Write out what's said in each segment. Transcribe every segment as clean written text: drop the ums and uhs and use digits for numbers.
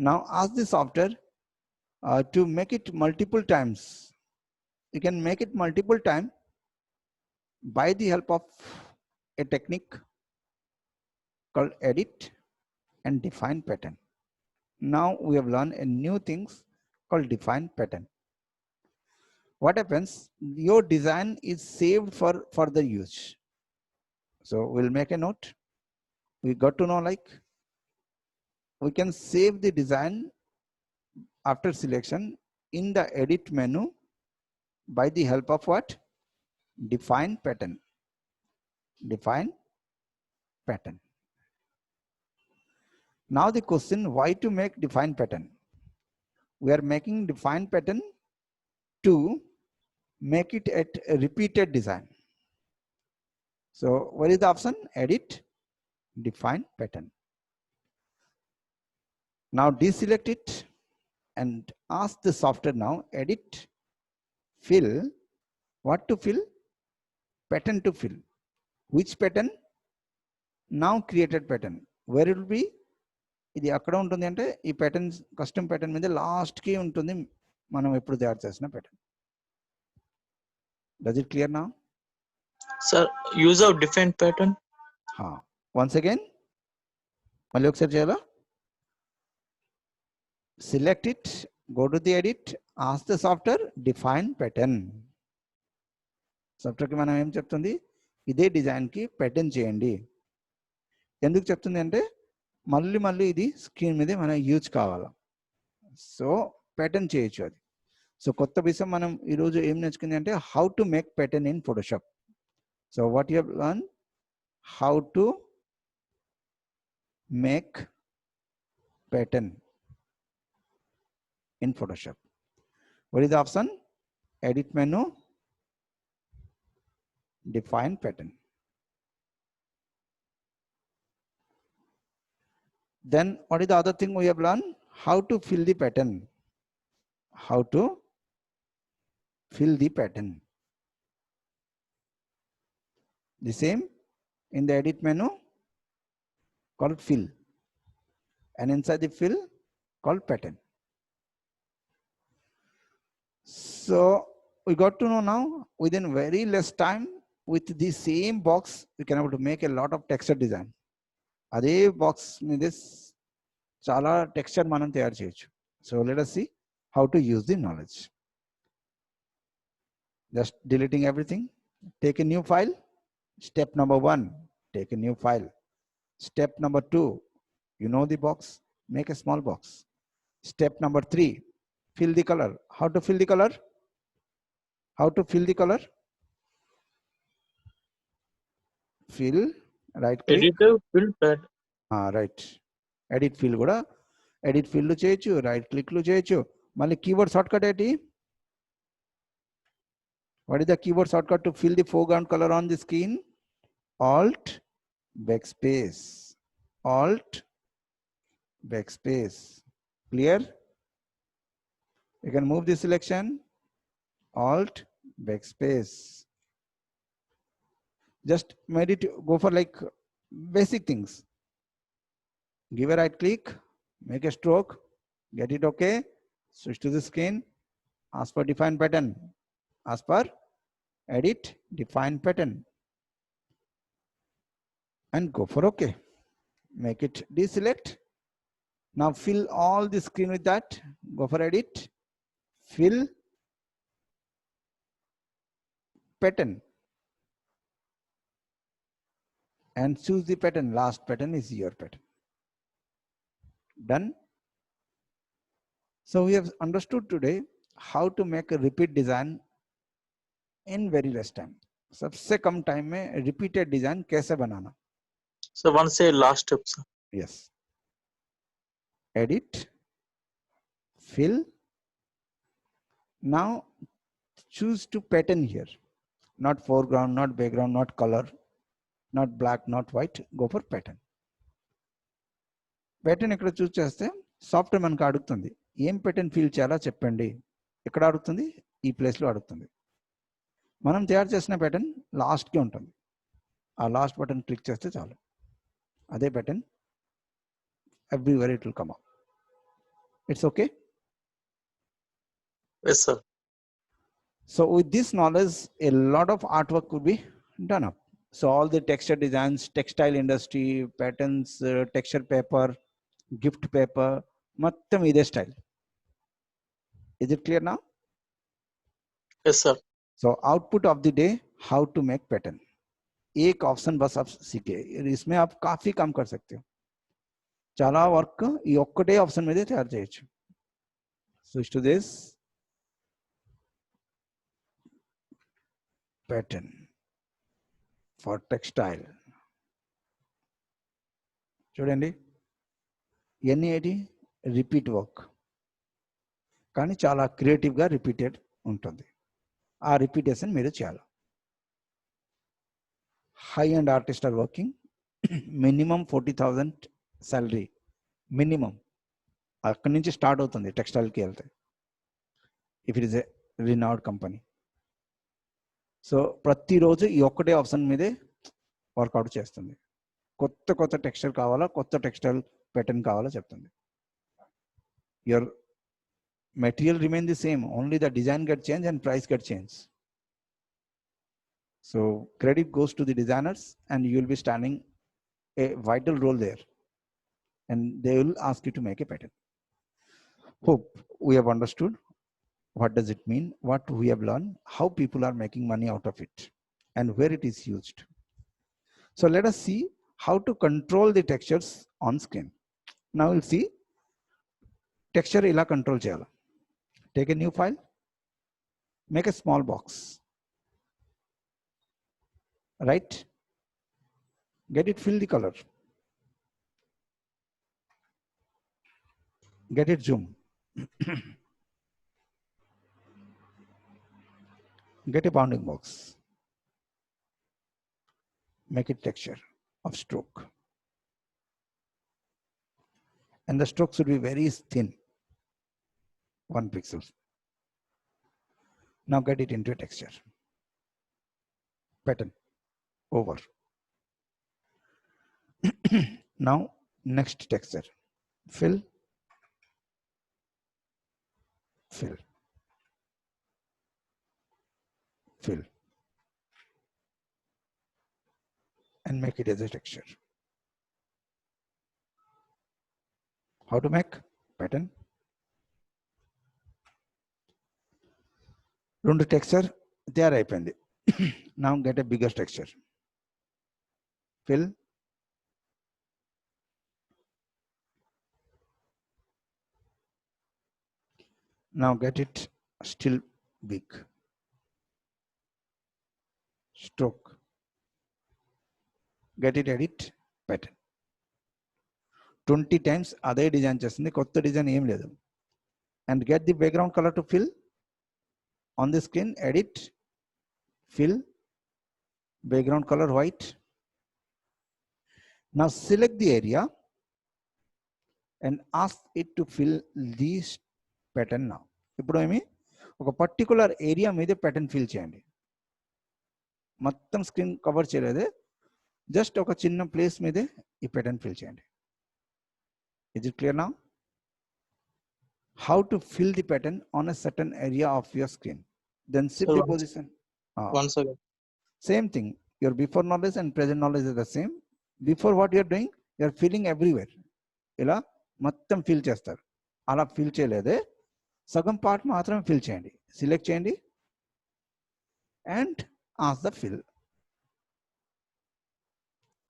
Now ask the software to make it multiple times. You can make it multiple times by the help of a technique called edit and define pattern. Now we have learned a new things called define pattern. What happens? Your design is saved for further use. So we'll make a note. We got to know, like, we can save the design after selection in the edit menu by the help of what? Define pattern. Define pattern. Now the question, why to make define pattern? We are making define pattern to make it at a repeated design. So what is the option? Edit, define pattern. Now deselect it and ask the software now, edit, fill. What to fill? Pattern to fill. Which pattern? Now created pattern. Where it will be? ఇది అక్కడ ఉంటుంది అంటే ఈ pattern custom pattern మీద last కి ఉంటుంది మనం ఎప్పుడు తయారు చేసిన pattern. Does it clear now? Sir use of define pattern once again మళ్ళీ ఒకసారి చేయాలా? Select it, go to the edit, ask the software define pattern. సాఫ్ట్వేర్కి మనం ఏం చెప్తుంది? ఇదే డిజైన్కి ప్యాటర్న్ చేయండి. ఎందుకు చెప్తుంది అంటే మళ్ళీ ఇది స్క్రీన్ మీదే మన యూజ్ కావాలా. సో ప్యాటర్న్ చేయొచ్చు అది. సో కొత్త విషయం మనం ఈరోజు ఏం నేర్చుకుంది అంటే how to make pattern in Photoshop. So what you have learn? How to make pattern in Photoshop. What is the option? Edit menu, define pattern. Then what is the other thing we have learned? How to fill the pattern. How to fill the pattern. The same in the edit menu called fill, and inside the fill called pattern. So we got to know now, within very less time, with the same box, we can able to make a lot of texture design. Adhe box మీద చాలా texture మనం తయారు చేయొచ్చు. So let us see how to use the knowledge. Just deleting everything. Take a new file. Step number 1, take a new file. Step number 2, you know the box, make a small box. Step number 3, fill the color. How to fill the color? How to fill the color? Fill, right click. Editor fill pattern. Right. Edit fill కూడా edit fill చేయొచ్చు, right క్లిక్లు చేయొచ్చు. మళ్ళీ keyword short cut ఏంటి? What is the keyboard shortcut to fill the foreground color on the screen? Alt backspace. Alt backspace. Clear? You can move the selection. Alt backspace. Just made it go for like basic things. Give a right click, make a stroke, get it okay, switch to the screen, ask for define pattern, ask for edit define pattern, and go for okay. Make it deselect. Now fill all the screen with that. Go for edit, fill pattern, and choose the pattern. Last pattern is your pattern. Done. So we have understood today how to make a repeat design in very less time. सबसे कम time में repeated design कैसे बनाना? So one say last step, sir. Yes. Edit, fill. Now choose to pattern here. Not foreground, not background, not color, not black, not white. Go for pattern. Pattern ఇక్కడ చూస్ చేస్తే software మనకు అడుగుతుంది ఏం pattern fill చేయాలో చెప్పండి. ఎక్కడ అడుగుతుంది? ఈ ప్లేస్లో అడుగుతుంది. మనం తయారు చేసిన ప్యాటర్న్ లాస్ట్కి ఉంటుంది. ఆ లాస్ట్ బటన్ క్లిక్ చేస్తే చాలు, అదే pattern everywhere it will come up. It's okay. Yes, sir. So with this knowledge, a lot of artwork could be done up. So all the texture designs, textile industry, patterns, texture paper, gift paper, mattam ide style. Is it clear now? Yes, sir. So output of the day, how to make pattern. एक option बस आप सीखे, इसमें आप काफी काम कर सकते हो. చాలా వర్క్ ఈ ఒక్కటే ఆప్షన్ మీదే తయారు చేయొచ్చు. Switch to this pattern for textile. చూడండి ఇవన్నీ ఏంటి రిపీట్ వర్క్, కానీ చాలా క్రియేటివ్గా రిపీటెడ్ ఉంటుంది. ఆ రిపీటేషన్ మీరు చేయాలి. High end artist are working, minimum 40,000 salary minimum. అక్కడి నుంచి స్టార్ట్ అవుతుంది టెక్స్టైల్కి వెళ్తే, if it is a renowned company. So ప్రతిరోజు ఈ ఒక్కటే ఆప్షన్ మీదే వర్కౌట్ చేస్తుంది. కొత్త కొత్త టెక్స్టైల్ కావాలా, కొత్త టెక్స్టైల్ ప్యాటర్న్ కావాలా చెప్తుంది. Your material remain the same, only the design get change and price get change. So credit goes to the designers and you will be standing a vital role there, and they will ask you to make a pattern. Hope we have understood what does it mean, what we have learned, how people are making money out of it, and where it is used. So let us see how to control the textures on screen. Now we'll see texture ila control cheyala. Take a new file, make a small box, right? Get it, fill the color, get it zoom, get a bounding box, make it texture of stroke, and the stroke should be very thin, 1 pixel. Now get it into a texture, pattern, over. Now next texture, fill, fill, fill, and make it as a texture. How to make pattern? రెండు texture తయారైపోయింది. Now get a bigger texture, fill, now get it still big, stroke, get it, edit, pattern. 20 times అదే design చేస్తుంది, కొత్త design ఏం లేదు. And get the background color to fill on the screen, edit, fill, background color white. Now select the area and ask it to fill this pattern now. ఇప్పుడు ఏమి ఒక particular area మీద pattern fill చేయండి. మొత్తం screen cover చేయలేదే, just ఒక చిన్న place మీదే ఈ ప్యాటర్న్ ఫిల్ చేయండి. Is it clear now? How to fill the pattern on a certain area of your screen. Then shift the position. Once again. Same thing. Your before knowledge and present knowledge is the same. Before what you are doing, you are filling everywhere. ఇలా మొత్తం fill చేస్తారు. అలా fill చేయలేదే, సగం part మాత్రం fill చేయండి. Select చేయండి and ask the fill.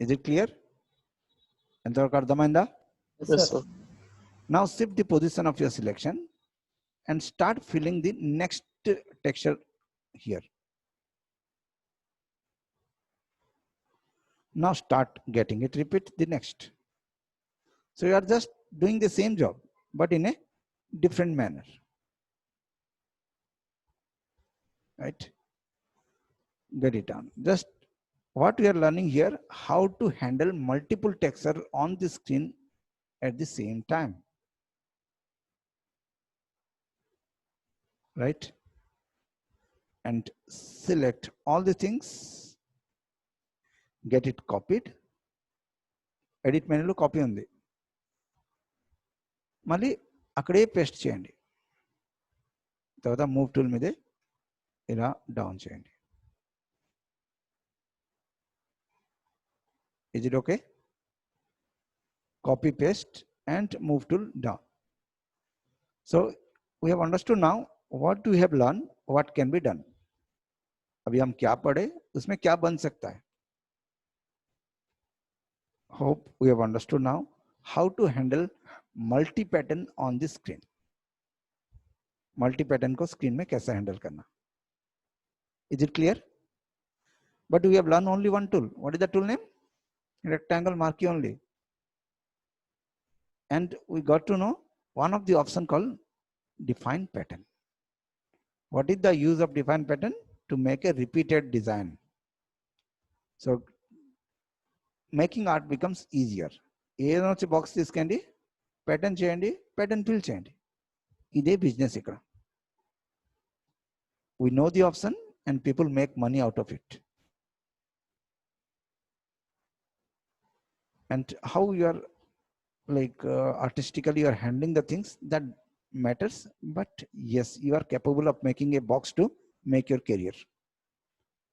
Is it clear? ఎంతవరకు అర్థమైందా? Yes, sir. Now shift the position of your selection and start filling the next texture here. Now start getting it, repeat the next. So you are just doing the same job, but in a different manner. Right? Get it done. Just what we are learning here, how to handle multiple texture on the screen at the same time. Right? And select all the things, get it copied. Edit menu lo copy undi. Mali అక్కడే paste చేయండి. తర్వాత move tool మీదే ఇలా down చేయండి. Is it okay? Copy paste and move tool down. So we have understood now what we have learned, what can be done. अभी हम क्या पढ़े, उसमें क्या बन सकता है. Hope we have understood now how to handle multi-pattern on the screen. Multi-pattern को screen में कैसे handle करना. Is it clear? But we have learned only one tool. What is the tool name? Rectangle marquee only. And we got to know one of the option called define pattern. What is the use of define pattern? To make a repeated design. So making art becomes easier. ఏదైనా వచ్చి box తీసుకోండి, pattern చేయండి, pattern fill చేయండి. ఇదే business ఇక్కడ. We know the option and people make money out of it. And how you are like artistically you are handling the things that matters. But yes, you are capable of making a box to make your career.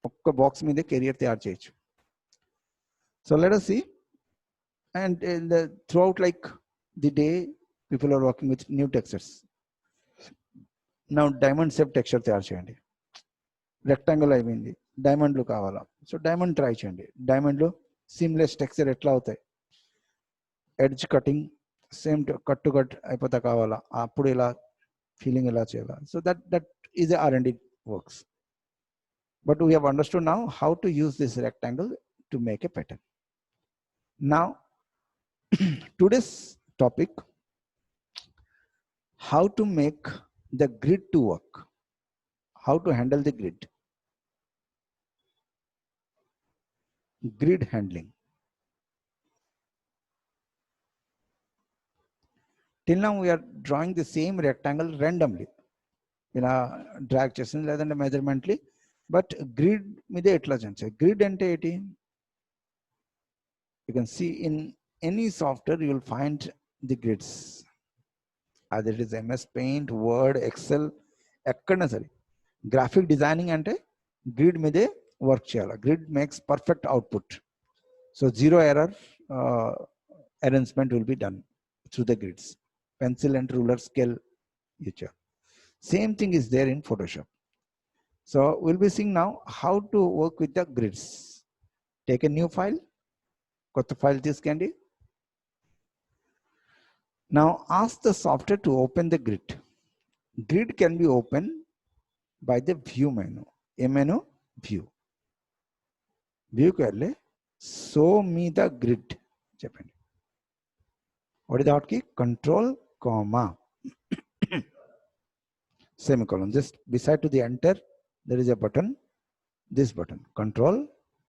ఒక్క box మీద career తయారు చేయొచ్చు. So let us see. And throughout like the day, people are working with new textures. Now diamond shape texture తయారు చేయండి. Rectangle అయిపోయింది, డైమండ్లు కావాలా. So diamond try చేయండి. డైమండ్లో seamless texture ఎట్లా అవుతాయి, edge cutting same cut to cut అయిపోతా కావాలా, అప్పుడు ఇలా ఫీలింగ్ ఎలా చేయాలా. So that is R&D works. But we have understood now how to use this rectangle to make a pattern. Now today's topic, how to make the grid to work, how to handle the grid handling. Till now we are drawing the same rectangle randomly, ఇలా drag చేసింది లేదంటే మెజర్మెంట్లీ. But grid మీదే ఎట్లా చేయించాలి. Grid అంటే ఏంటి, you can see in any software you will find the grids. అది it is MS Paint, Word, Excel, ఎక్కడైనా సరే గ్రాఫిక్ డిజైనింగ్ అంటే గ్రిడ్ మీదే వర్క్ చేయాలి. Grid makes perfect output. So zero error arrangement will be done through the grids. Pencil and ruler scale each other. Same thing is there in Photoshop. So we'll be seeing now how to work with the grids. Take a new file, got the file this candy. Now ask the software to open the grid. Grid can be opened by the view menu. A menu, view. View karle, show me the grid. Japan. What is the hotkey? Control, comma. Semicolon. Just beside to the enter, there is a button. This button, control,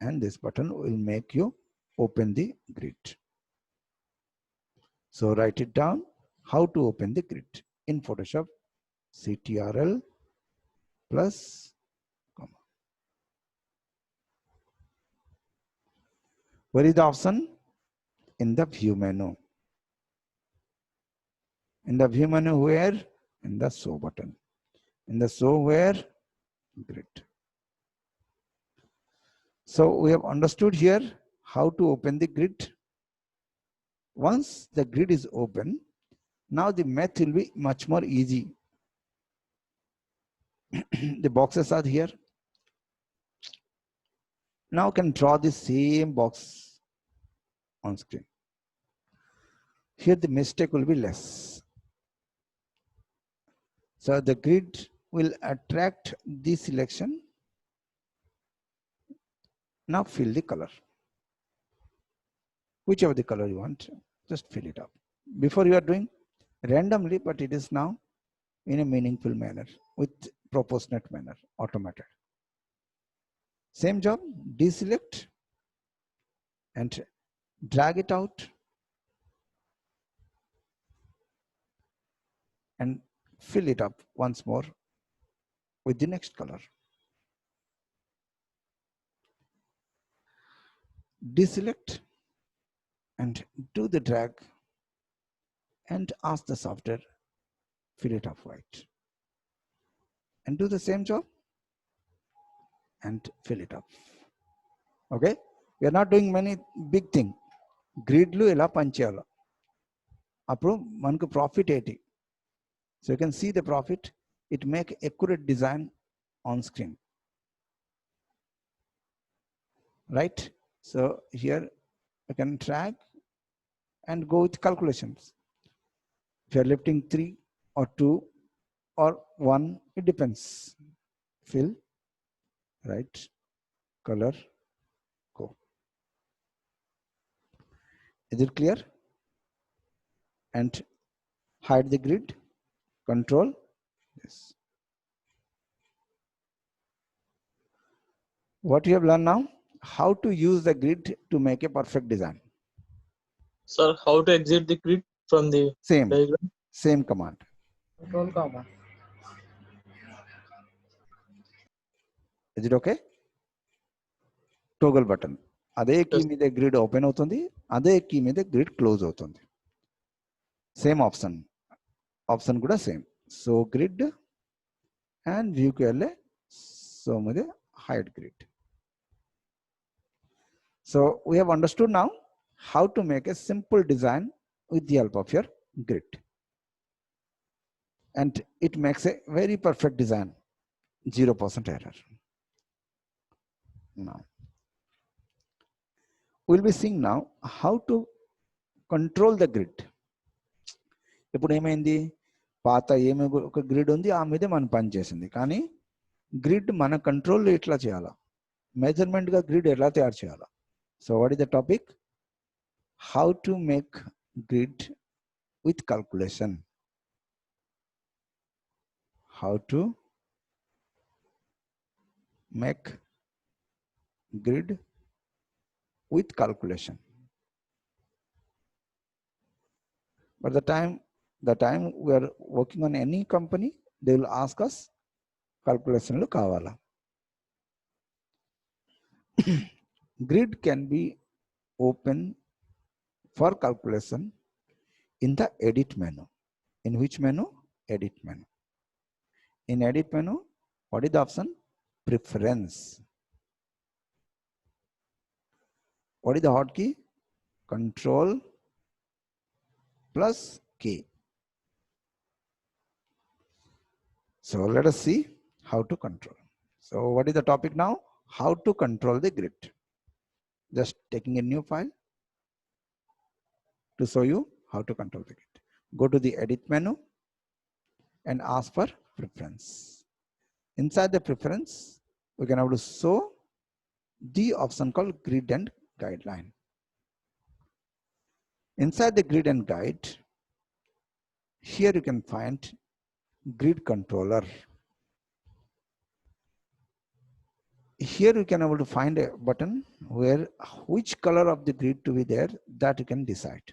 and this button will make you open the grid. So write it down. How to open the grid in Photoshop. CTRL plus comma. Where is the option? In the view menu. In the view menu where? In the show button. In the show where? Grid. So we have understood here how to open the grid. Once the grid is open, now the math will be much more easy. The boxes are here. Now can draw the same box on screen. Here the mistake will be less. So the grid will attract the selection. Now fill the color. Whichever the color you want, just fill it up. Before you are doing randomly, but it is now in a meaningful manner with proportionate manner, automated. Same job, deselect and drag it out and fill it up once more with the next color. Deselect and do the drag and ask the software fill it up white, and do the same job and fill it up. Okay, we are not doing many big thing. Gridlu ela panchayalo appudu manaku profit eti. So you can see the profit. It make accurate design on screen, right? So here you can track and go with calculations. If you are lifting 3 or 2 or 1, it depends. Fill, right, color, go. Is it clear? And hide the grid, control this. What you have learned now, how to use the grid to make a perfect design. Sir, how to exit the grid from the diagram? Same command. Control comma. Is it okay? Toggle button. అదే key మీద grid open అవుతుంది, అదే key మీద grid close అవుతుంది. Same option కూడా same. So grid and వ్యూకి వెళ్ళే so మీద hide grid. So we have understood now how to make a simple design with the help of your grid, and it makes a very perfect design, 0% error. Now we'll be seeing now how to control the grid. ఇప్పుడు ఏమైంది, పాత ఏమి ఒక grid ఉంది ఆ మీదే మనం పని చేసింది, కానీ గ్రిడ్ మన కంట్రోల్లో ఎట్లా చేయాలా, మెజర్మెంట్గా గ్రిడ్ ఎలా తయారు చేయాలా. So what is the topic, how to make grid with calculation. How to make grid with calculation. But the time we are working on any company, they will ask us calculation lo kavala. Grid can be open for calculation in the edit menu. In which menu? Edit menu. In edit menu, what is the option? Preference. What is the hotkey? Control plus K. So let us see how to control. So what is the topic now? How to control the grid. Just taking a new file to show you how to control the grid. Go to the edit menu and ask for preference. Inside the preference, we can have to show the option called grid and guideline. Inside the grid and guide, here you can find grid controller. Here you can able to find a button where which color of the grid to be there, that you can decide.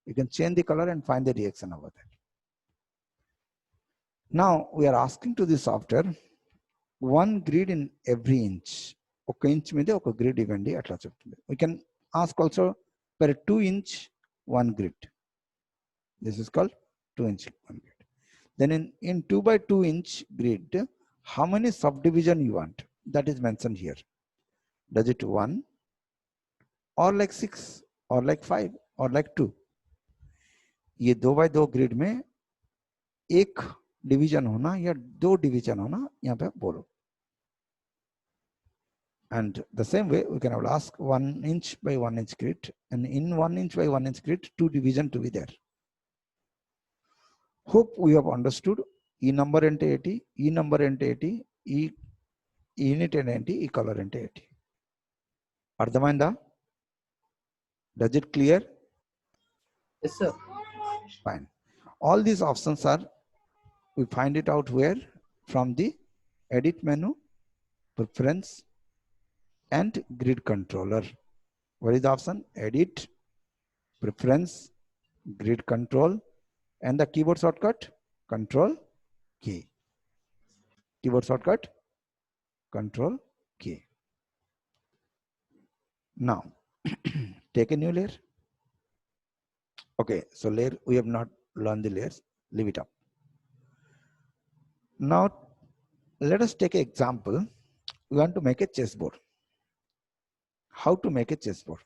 You can change the color and find the reaction over there. Now we are asking to the software one grid in every inch. ఒక inch మీద ఒక grid ఇవ్వండి అట్లా చెప్తుంది. We can ask also per 2 inch one grid. This is called 2 inch one grid. Then in 2 by 2 inch grid, how many subdivision you want? That is mentioned here. Does it 1 or like 6 or like 5 or like 2? ये 2 by 2 grid में एक division होना या 2 division होना यहाँ पे बोलो. And the same way we can ask 1 inch by 1 inch grid, and in 1 inch by 1 inch grid 2 division to be there. Hope we have understood. ఈ నంబర్ అంటే ఏంటి, ఈ నంబర్ అంటే ఏంటి, ఈ యూనిట్ ఏంటి, ఈ కలర్ అంటే ఏంటి, అర్థమైందా? Does it clear? Yes, sir. Fine. All these options are, we find it out where? From the edit menu, preference, and grid controller. What is the option? Edit, preference, grid control, and the keyboard shortcut, control K. Keyboard shortcut, control K. Now take a new layer. Okay, so layer, we have not learned the layers, leave it up. Now, let us take an example. We want to make a chessboard. How to make a chessboard?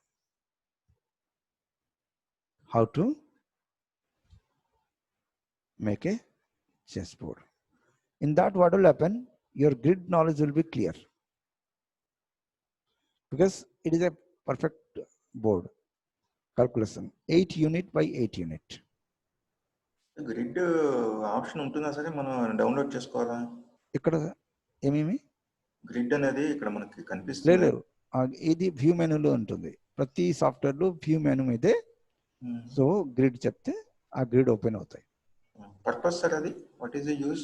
How to make a chessboard? In that, what will happen? Your grid knowledge will be clear because it is a perfect board calculation. 8 unit by 8 unit. Grid option ఉంటుందా సరే మనం download చేసుకోవాలా? ఇక్కడ ఏమేమి grid అనేది ఇక్కడ మనకి కనిపిస్తుంది. లేదు, ఇది వ్యూ మెనూలో ఉంటుంది. ప్రతి సాఫ్ట్వేర్ లో వ్యూ మెనూ మీదే. సో గ్రిడ్ చెప్తే ఆ గ్రిడ్ ఓపెన్ అవుతాయి. పర్పస్ సార్ అది what is the use?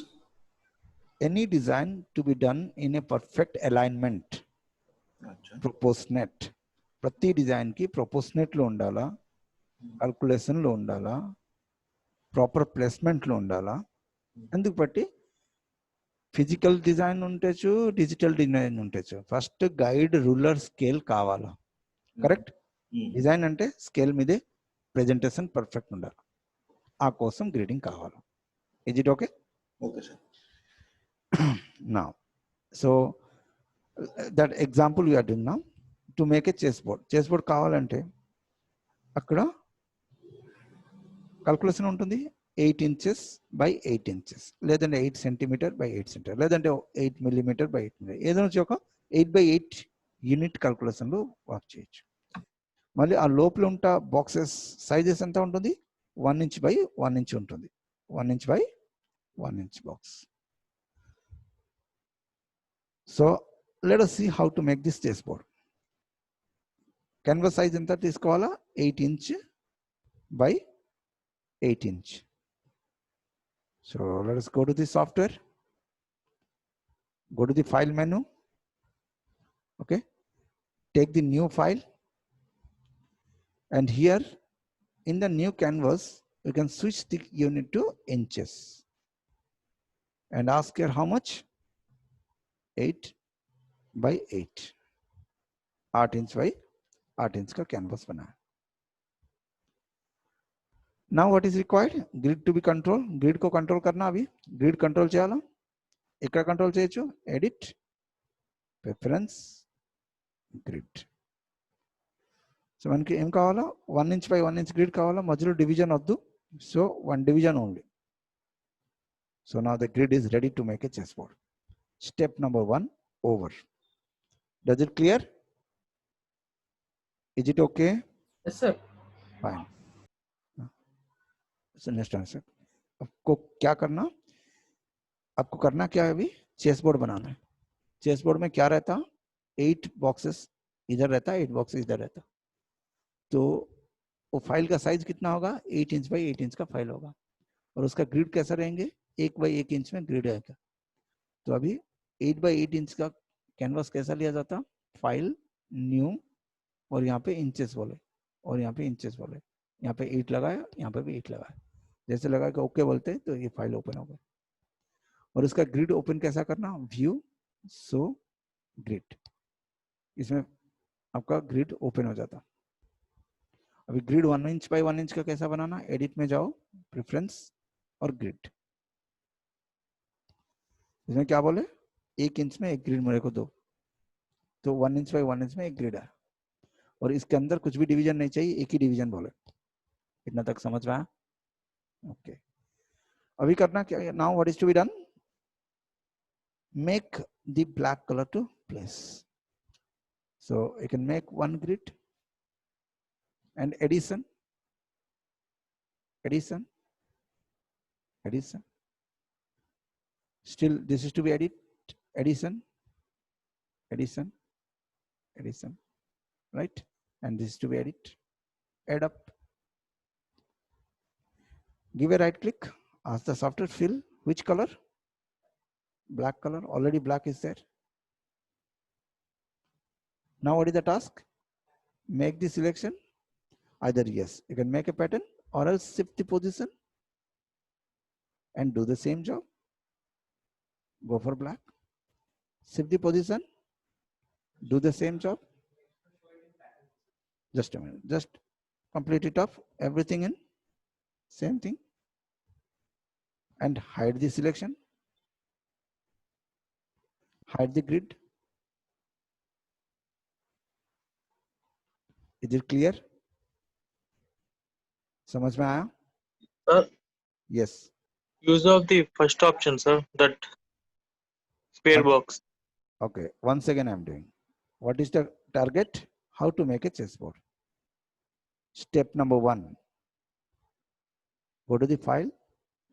Any design to be done in a perfect alignment, proportionate. ప్రతి డిజైన్ కి ప్రపోర్షనేట్ లో ఉండాలా, క్యాల్కులేషన్ లో ఉండాలా, ప్రాపర్ ప్లేస్మెంట్ లో ఉండాలా. అందుకు బట్టి ఫిజికల్ డిజైన్ ఉండొచ్చు, డిజిటల్ డిజైన్ ఉండొచ్చు. ఫస్ట్ గైడ్, రూలర్, స్కేల్ కావాలా. కరెక్ట్? డిజైన్ అంటే స్కేల్ మీదే ప్రెజెంటేషన్ పర్ఫెక్ట్ ఉండాలి. ఆ కోసం గ్రేడింగ్ కావాలి. Is it okay? Okay sir. Now, so that example we are doing now to make a chessboard. Chessboard కావాలంటే అక్కడ calculation ఉంటుంది 8 inches by 8 inches, లేదంటే 8 centimeter by 8 centimeter, లేదంటే 8 millimeter by 8 millimeter, ఏదైనా వచ్చి ఒక 8 by 8 యూనిట్ calculation లో work చేయొచ్చు. మళ్ళీ ఆ లోపల ఉంట బాక్సెస్ సైజెస్ ఎంత ఉంటుంది? 1 inch by 1 inch ఉంటుంది. 1 inch by 1 inch box. So let us see how to make this chessboard. Canvas size ఎంత తీసుకోవాలా? 8 inch by 8 inch. So let us go to the software. Go to the file menu. Okay. Take the new file. And here in the new canvas, you can switch the unit to inches. And ask here how much? 8 by 8. 8 inch by 8 inch का canvas बना है. Now what is required? Grid to be controlled. Grid को control करना अभी. Grid control చేయాలా? ఇక్కడ control చేయొచ్చు. Edit, preference, grid. So మనకి ఏం కావాలా? 1 inch by 1 inch grid కావాలా. మధ్యలో division వద్దు. So one division only. So now the grid is ready to make a chessboard. Step number 1 over. Does it clear? Is it okay? Yes, sir. Fine. So next answer. आपको क्या करना? आपको करना क्या है अभी? चेसबोर्ड बनाना है. चेसबोर्ड में क्या रहता? 8 बॉक्सेस इधर रहता, 8 बॉक्सेस इधर रहता. तो वो फाइल का साइज कितना होगा? 8 इंच बाई 8 इंच का फाइल होगा. और उसका ग्रिड कैसा रहेंगे? 1 बाई 1 इंच में ग्रिड रहेगा. तो अभी 8 बाई 8 इंच का कैनवास कैसा लिया जाता? फाइल, न्यू, और यहाँ पे इंचेस बोले, और यहाँ पे इंचेस बोले. यहाँ पे 8 लगाया, यहाँ पे भी 8 लगाया. जैसे लगा के ओके बोलते हैं तो ये फाइल ओपन हो गई. और इसका ग्रिड ओपन कैसा करना? व्यू, सो, ग्रिड. इसमें आपका ग्रिड ओपन हो जाता. अभी ग्रिड 1 इंच बाई 1 इंच का कैसा बनाना? एडिट में जाओ, प्रेफरेंस और ग्रिड. इसमें क्या बोले? 1 इंच में एक ग्रिड मेरे को दो. तो 1 इंच बाई 1 इंच में एक ग्रिड है. और इसके अंदर कुछ भी डिवीजन नहीं चाहिए, एक ही डिवीजन बोले. इतना तक समझ रहा है? ओके. अभी करना क्या है? Now what is to be done? Make the black color to place. So you can make one grid and addition, addition, addition. Still this is to be edit, addition, addition, addition, right? And this is to be edit, add up. Give a right click, ask the software fill which color? Black color. Already black is there. Now what is the task? Make the selection. Either yes, you can make a pattern, or else shift the position and do the same job. Go for black. Shift the position. Do the same job. Just a minute. Just complete it off. Everything in. Same thing. And hide the selection. hide the grid. Is it clear? समझ में आया? Sir, Yes. use of the first option, sir, that square Okay. box. Okay. Once again, I'm doing. What is the target? How to make a chessboard? Step number 1. Go to the file,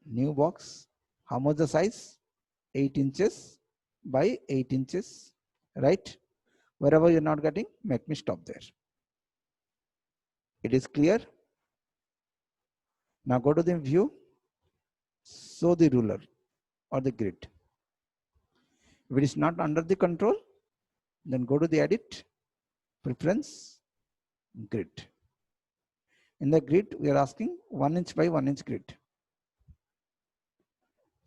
new box. How much the size? 8 inches by 8 inches, right? Wherever you're not getting, make me stop there. It is clear? Now go to the view, show the ruler or the grid. If it is not under the control, then go to the edit, preference, grid. In the grid, we are asking 1 inch by 1 inch grid.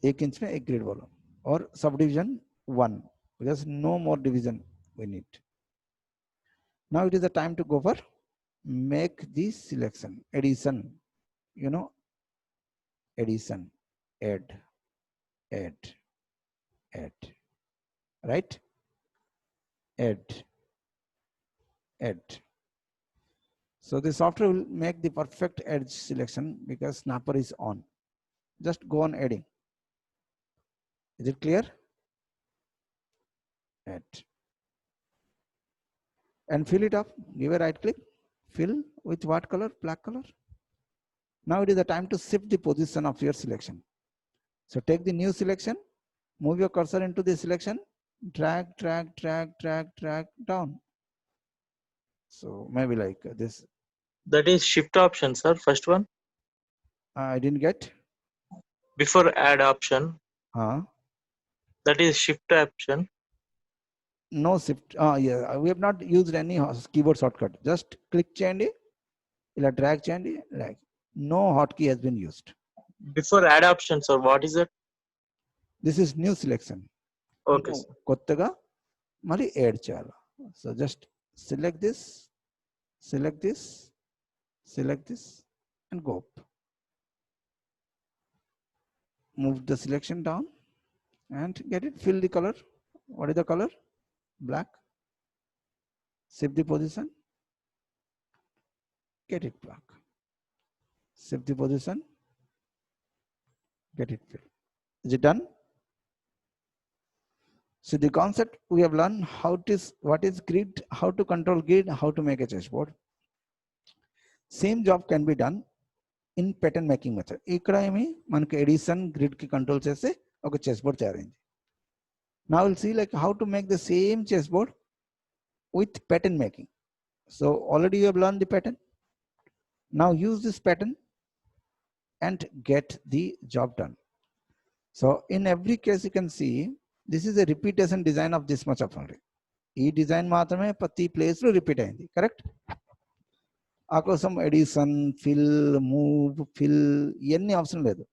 1 inch में एक grid बोलो और subdivision 1 because no more division we need. Now it is the time to go for make the selection, addition, you know, addition, add, right? Add. So the software will make the perfect edge selection because snapper is on. Just go on adding. Is it clear? Add. And fill it up. Give a right click. Fill with what color? Black color. Now it is the time to shift the position of your selection. So take the new selection, move your cursor into the selection, drag down. So maybe like this. That is shift option, sir. First one. I didn't get. Before add option. That is shift option. No shift. Yeah, we have not used any keyboard shortcut. Just click cheyandi, ila drag cheyandi, like no hotkey has been used. Before add option, sir, what is it? This is new selection. Okay. Kottaga mali add cheyala. So just select this, and go up. Move the selection down and get it. Fill the color. What is the color? Black. Shift the position. Get it black. Shift the position. Get it filled. Is it done? So the concept we have learned what is grid, how to control grid, how to make a chessboard. Same job can be done in pattern making method. Ikkada emi manaku addition grid ki control chese oka chessboard tayarayindi. Now we'll see like how to make the same chessboard with pattern making. So already you have learned the pattern. Now use this pattern and get the job done. So in every case you can see this is a repetition design of this much of only. E design maatrame prati place lo repeat ayindi, correct? Akosam addition, fill, move, fill, yenni అవసరం లేదు.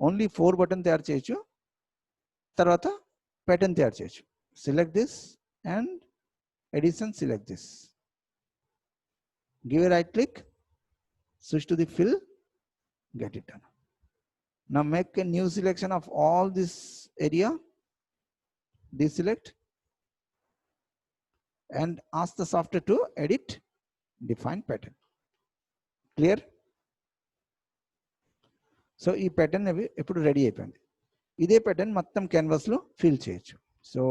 Only 4 button తయారు చేయొచ్చు. తర్వాత pattern తయారు చేయొచ్చు. Select this and addition, select this. Give a right click, switch to the fill, get it done. Now make a new selection of all this area, deselect, and ask the software to edit, define pattern. Clear? So ఈ pattern ఎప్పుడు ready అయిపోయింది. ఇదే pattern మొత్తం canvas లో fill చేయొచ్చు. So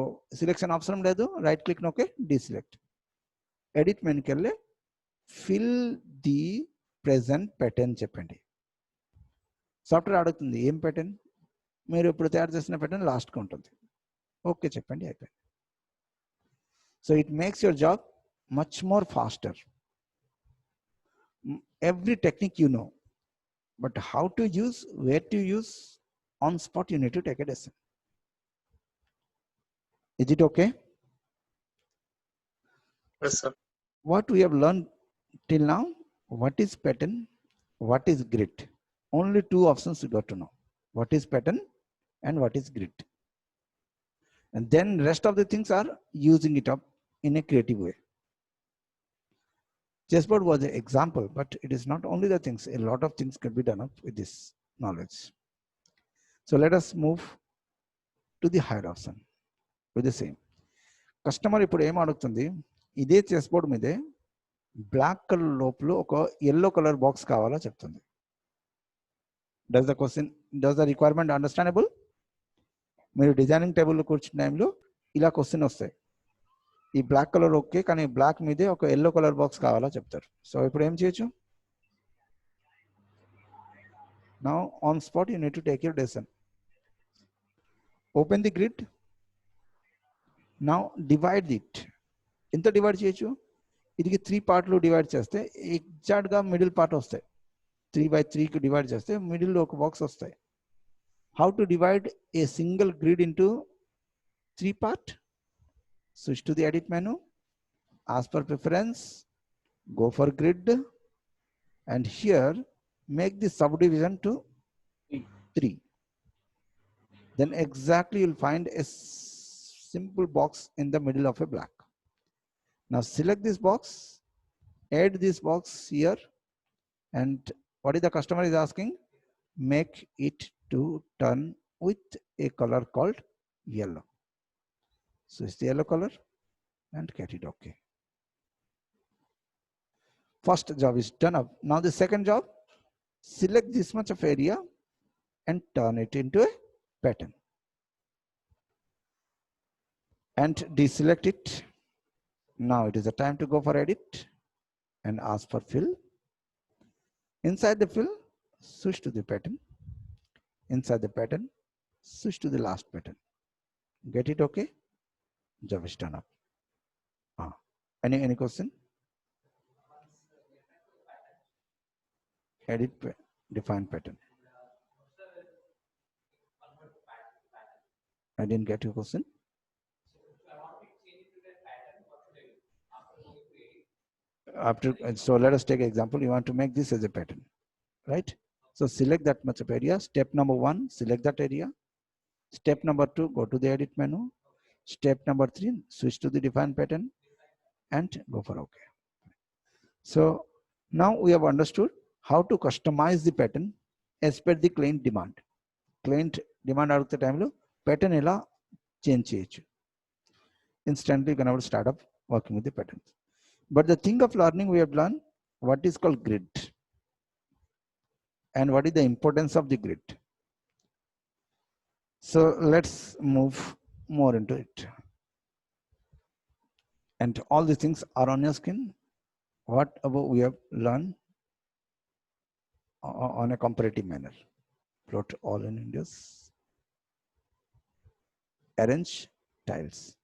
selection అవసరం లేదు, right click నొక్కి డీసెలెక్ట్. ఎడిట్ మెనూకి వెళ్ళి ఫిల్ ది ప్రెజెంట్ pattern చెప్పండి. సాఫ్ట్వేర్ అడుగుతుంది ఏం pattern, మీరు ఇప్పుడు తయారు చేసిన pattern లాస్ట్గా ఉంటుంది. ఓకే చెప్పండి, అయిపోయింది. So it makes your job much more faster. Every technique you know, but how to use, where to use, on spot you need to take a decision. Is it okay? Yes, sir. What we have learned till now, what is pattern, what is grid? Only 2 options you got to know. What is pattern and what is grid? And then rest of the things are using it up in a creative way. Chessboard was an example, but it is not only the things. A lot of things can be done up with this knowledge. So let us move to the higher option. with the same. Customer ఇప్పుడు ఏం అడుగుతుంది, ఇదే chess board మీదే black colour లోపల ఒక yellow colour box కావాలా చెప్తుంది. Does the requirement understandable? మీరు డిజైనింగ్ టేబుల్లో కూర్చున్న టైంలో ఇలా క్వశ్చన్ వస్తాయి, ఈ బ్లాక్ కలర్ ఓకే కానీ బ్లాక్ మీదే ఒక yellow కలర్ బాక్స్ కావాలా చెప్తారు. సో ఇప్పుడు ఏం చేయొచ్చు, now on spot you need to take your decision. Open the grid, now divide it. ఎంత డివైడ్ చేయొచ్చు, ఇది 3 పార్ట్లు డివైడ్ చేస్తే ఎగ్జాక్ట్గా మిడిల్ పార్ట్ వస్తాయి. 3/3కి డివైడ్ చేస్తే మిడిల్లో ఒక బాక్స్ వస్తాయి. How to divide a single grid into 3 part? Switch to the edit menu, as per preference, go for grid, and here make the subdivision to 3. Then exactly you'll find a simple box in the middle of a black. Now select this box, add this box here, and what is the customer is asking? Make it to turn with a color called yellow. So it's the yellow color and get it okay. First job is done up. Now the second job, select this much of area and turn it into a pattern. And deselect it. Now it is the time to go for edit and ask for fill. Inside the fill, switch to the pattern. Inside the pattern, switch to the last pattern. Get it okay? Job is done up. Any question? Edit, define pattern. I didn't get your question. After, so let us take an example. You want to make this as a pattern, right? So select that much of area. Step number 1, select that area. Step number 2, go to the edit menu. Step number 3, switch to the define pattern and go for OK. So now we have understood how to customize the pattern as per the client demand. Client demand at the time lo pattern ela change cheyochu. Instantly you can able to start up working with the patterns. But the thing of learning, we have learned what is called grid and what is the importance of the grid. So let's move more into it. And all these things are on your screen. What about we have learned on a comparative manner? Plot all in Indians. Arrange tiles.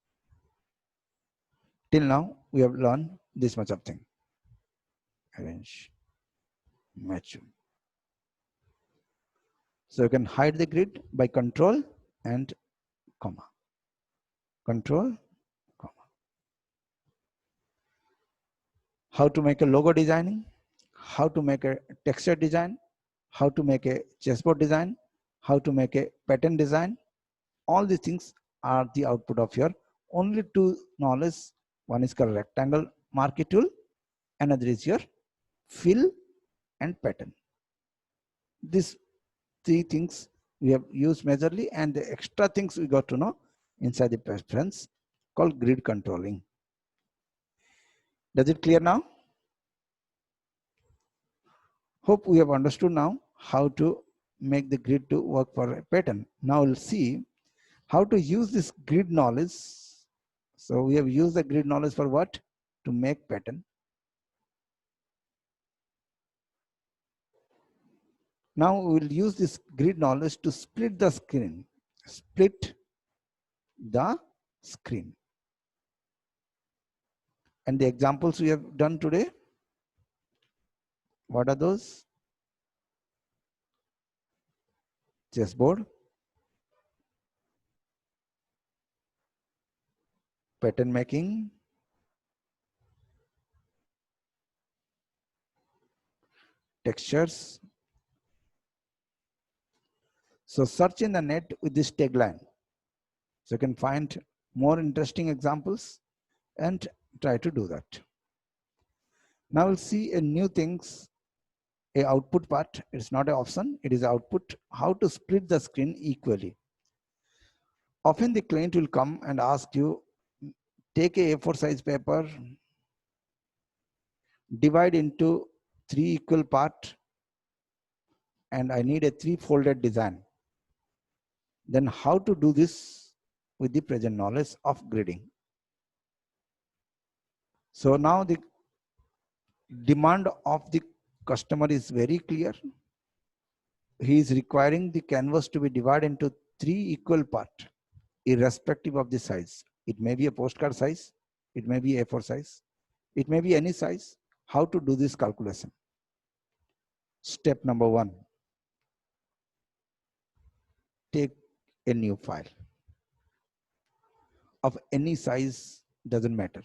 Till now we have learned this much of thing. Arrange, match. So you can hide the grid by control and comma. Control, comma. How to make a logo designing, how to make a texture design, how to make a chessboard design, how to make a pattern design. All these things are the output of your only 2 knowledge. One is called rectangle marquee tool, another is your fill and pattern. These 3 things we have used majorly, and the extra things we got to know inside the preference called grid controlling. Does it clear now? Hope we have understood now how to make the grid to work for a pattern. Now we'll see how to use this grid knowledge. So we have used the grid knowledge for what? To make pattern. Now we will use this grid knowledge to split the screen. Split the screen. And the examples we have done today, what are those? Chessboard, pattern making, textures. So search in the net with this tagline. So you can find more interesting examples and try to do that. Now we'll see a new things, a output part. It's not an option, it is output. How to split the screen equally. Often the client will come and ask you, take a A4 size paper, divide into 3 equal parts, and I need a 3-folded design. Then how to do this with the present knowledge of gridding? So now the demand of the customer is very clear. He is requiring the canvas to be divided into 3 equal parts, irrespective of the size. It may be a postcard size, it may be A4 size, it may be any size. How to do this calculation? Step number 1, take a new file of any size, doesn't matter.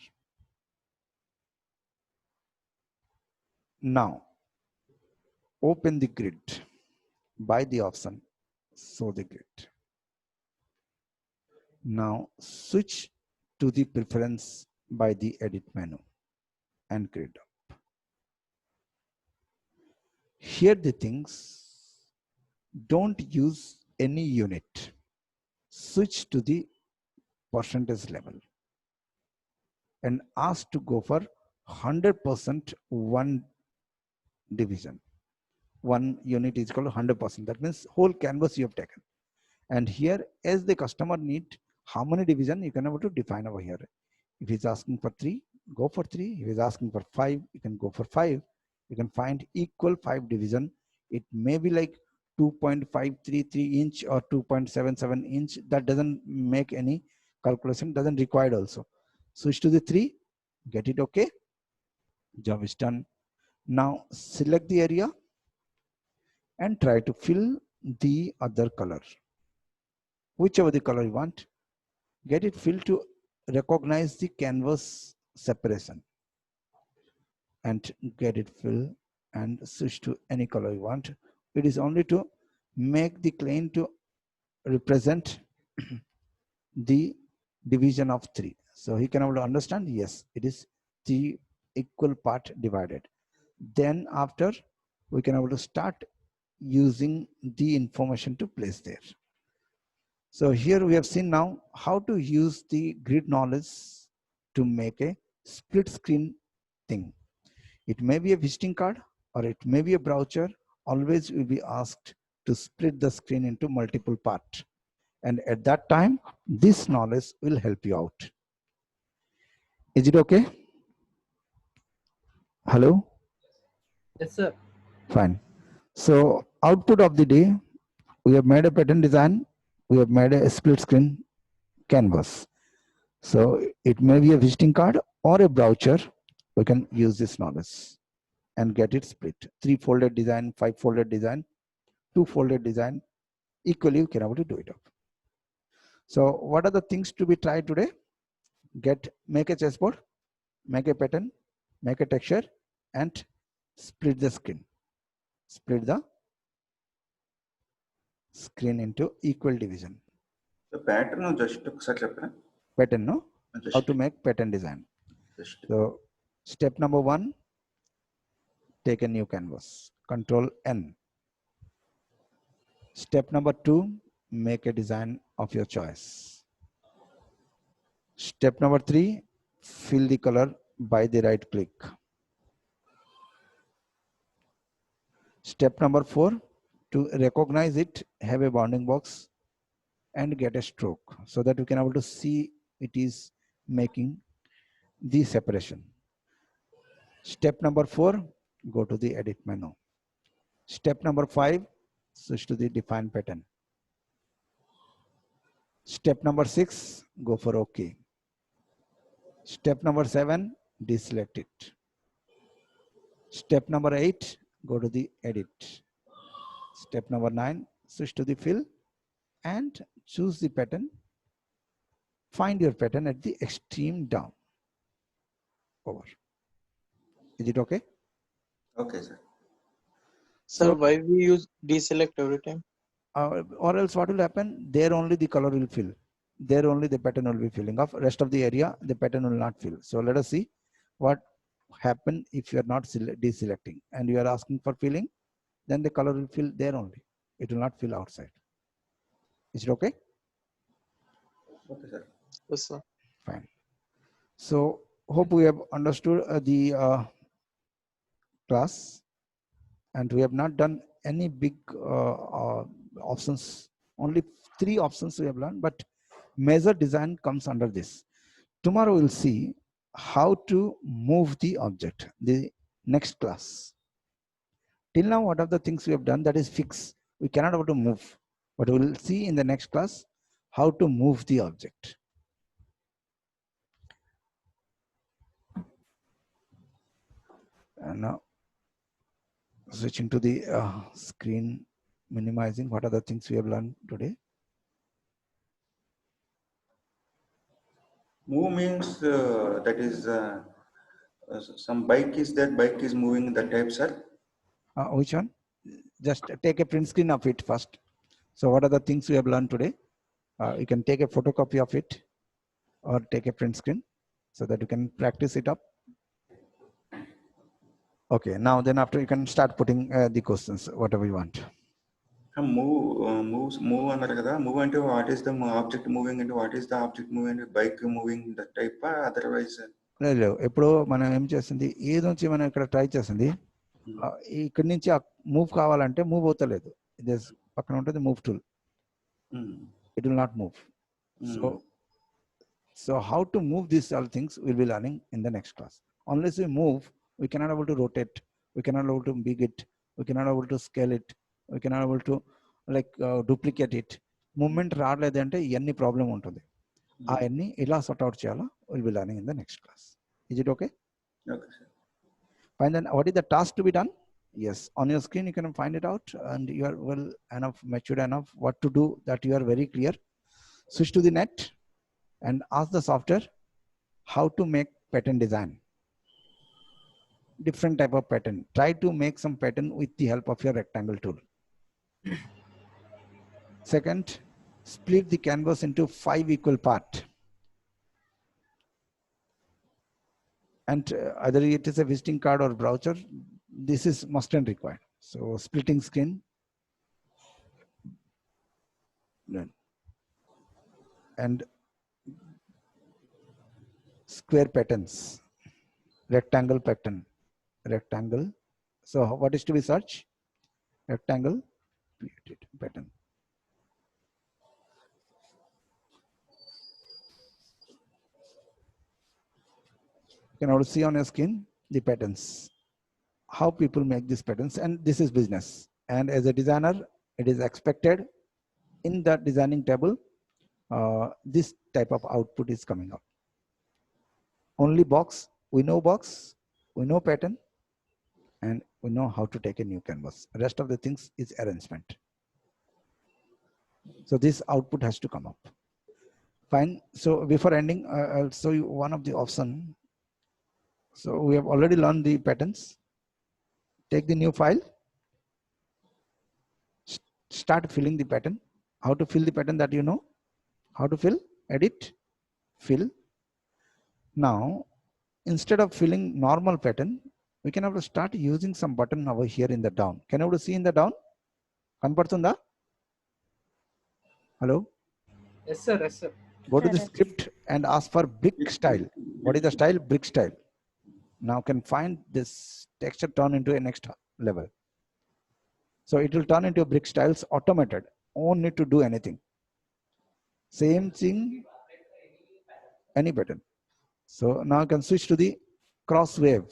Now open the grid by the option show the grid. Now switch to the preference by the edit menu and grid up. Here the things, don't use any unit. Switch to the percentage level and ask to go for 100% one division. One unit is called 100%. That means whole canvas you have taken. And here, as the customer need how many division, you can able to define over here. If he's asking for 3, go for 3. If he's asking for 5, you can go for 5. You can find equal 5 division. It may be like 2.533 inch or 2.77 inch. That doesn't make any calculation, doesn't require also. Switch to the 3, get it okay. Job is done. Now select the area and try to fill the other color. Whichever the color you want, get it filled to recognize the canvas separation and get it filled and switch to any color you want. It is only to make the plane to represent the division of 3. So he can able to understand, yes, it is 3 equal part divided. Then after, we can able to start using the information to place there. So here we have seen now how to use the grid knowledge to make a split screen thing. It may be a visiting card or it may be a brochure. Always will be asked to split the screen into multiple parts. And at that time, this knowledge will help you out. Is it okay? Hello? Yes, sir. Fine. So output of the day, we have made a pattern design. We have made a split screen canvas. So it may be a visiting card or a brochure. We can use this knowledge and get it split. 3-folded design, 5-folded design, 2-folded design. Equally, you can able to do it up. So what are the things to be tried today? Make a chessboard, make a pattern, make a texture, and split the screen. Split the screen into equal division. The pattern just Pattern, no? How to make pattern design. So step number 1, take a new canvas. Control N. Step number 2, make a design of your choice. Step number 3, fill the color by the right click. Step number 4, to recognize it, have a bounding box and get a stroke so that you can able to see it is making the separation. Step number 4, go to the edit menu. Step number 5, switch to the define pattern. Step number 6, go for OK. Step number 7, deselect it. Step number 8, go to the edit. Step number 9, switch to the fill and choose the pattern. Find your pattern at the extreme down. Over. Is it okay? Okay, sir. Sir, why we use deselect every time? Or else what will happen? There only the color will fill. There only the pattern will be filling off. Rest of the area, the pattern will not fill. So let us see what happen if you are not deselecting and you are asking for filling. Then the color will fill there only. It will not fill outside. Is it okay? Okay, sir. Yes, sir. Fine. So hope we have understood the class, and we have not done any big options. Only 3 options we have learned, but measure design comes under this. Tomorrow we'll see how to move the object, the next class. Till now, what are the things we have done that is fix. We cannot able to move, but we'll see in the next class how to move the object. And now switching to the screen, minimizing. What are the things we have learned today? Move means that is some bike is that bike is moving that type, sir. Which one? Just take a print screen of it first. So what are the things we have learned today? You can take a photocopy of it or take a print screen so that you can practice it up. Okay, now then after you can start putting the questions, whatever you want. Move అన్నారు కదా, move అంటే what is the object moving అంటే what is the object moving అంటే bike moving that type otherwise లేదు, ఎప్పుడు మనం ఏం చేస్తుంది ఏది నుంచి మనం ఇక్కడ ట్రై చేస్తుంది ఇక్కడి నుంచి మూవ్ కావాలంటే మూవ్ అవుతలేదు. ఇది పక్కన ఉంటుంది move tool, it will not move. So how to move these all things will be learning in the next class. Unless we move we cannot able to rotate, we cannot able to big it, we cannot able to scale it, we cannot able to like duplicate it. Movement రాలేదంటే ఇవన్నీ problem ఉంటుంది. అవన్నీ ఎలా sort out చేయాలో will be learning in the next class. Is it okay? Okay sir. Fine, then what is the task to be done? Yes, on your screen you can find it out, and you are well enough matured enough what to do, that you are very clear. Switch to the net and ask the software how to make pattern design. Different type of pattern. Try to make some pattern with the help of your rectangle tool. Second, split the canvas into 5 equal parts. And either it is a visiting card or brochure, this is must and required. So splitting screen. And square patterns, rectangle pattern, rectangle. So what is to be searched? Rectangle pattern. You can also see on your screen the patterns, how people make these patterns, and this is business. And as a designer, it is expected in the designing table, this type of output is coming up. Only box, we know pattern, and we know how to take a new canvas. The rest of the things is arrangement. So this output has to come up. Fine. So before ending, I'll show you one of the option. So we have already learned the patterns. Take the new file, start filling the pattern. How to fill the pattern that you know? How to fill? Edit, fill. Now, instead of filling normal pattern, we can have to start using some button over here in the down. Can you see in the down? Kanpartunda? Hello? Yes, sir. Yes, sir. Go to the script and ask for brick style. What is the style? Brick style. Now can find this texture turn into a next level. So it will turn into a brick styles automated. Won't need to do anything. Same thing, any pattern. So now you can switch to the cross wave.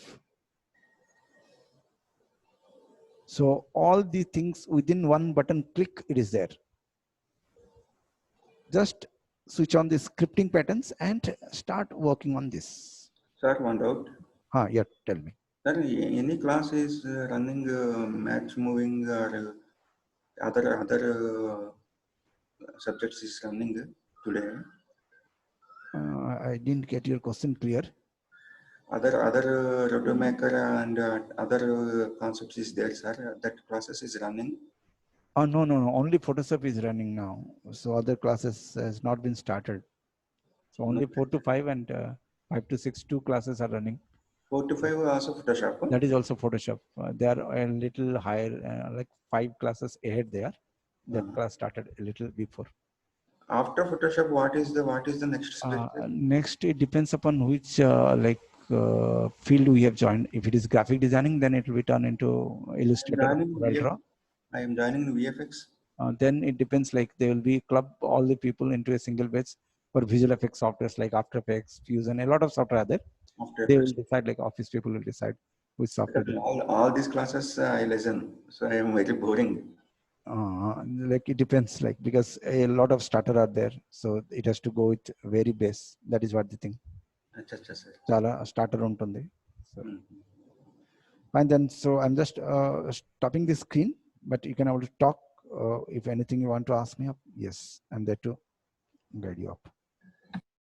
So all the things within one button click, it is there. Just switch on the scripting patterns and start working on this. Sir, one doubt. Yeah, tell me. Sir, any class is running match moving or other subjects is running today? I didn't get your question clear. Other Rotomaker and other concepts is there, sir. That process is running. Oh no. Only Photoshop is running now. So other classes has not been started. So only 4 to 5 and 5 to 6, 2 classes are running. 4 to 5 also Photoshop. That is also Photoshop. They are a little higher, like 5 classes ahead there. That class started a little before. After Photoshop, what is the next step? Next, it depends upon which field we have joined. If it is graphic designing, then it will be turned into Illustrator or CorelDRAW. I am joining VFX. Then it depends, like they will be club all the people into a single batch for visual effects softwares like After Effects, Fusion, a lot of software are there. They will decide, like office people will decide which software. All these classes I listen, so I am very boring. Like it depends, like because a lot of starter are there, so it has to go with very base. That is what the thing. Chala starter untundi. So fine then. So I'm just stopping the screen, but you can able to talk if anything you want to ask me up. Yes, I'm there to guide you up.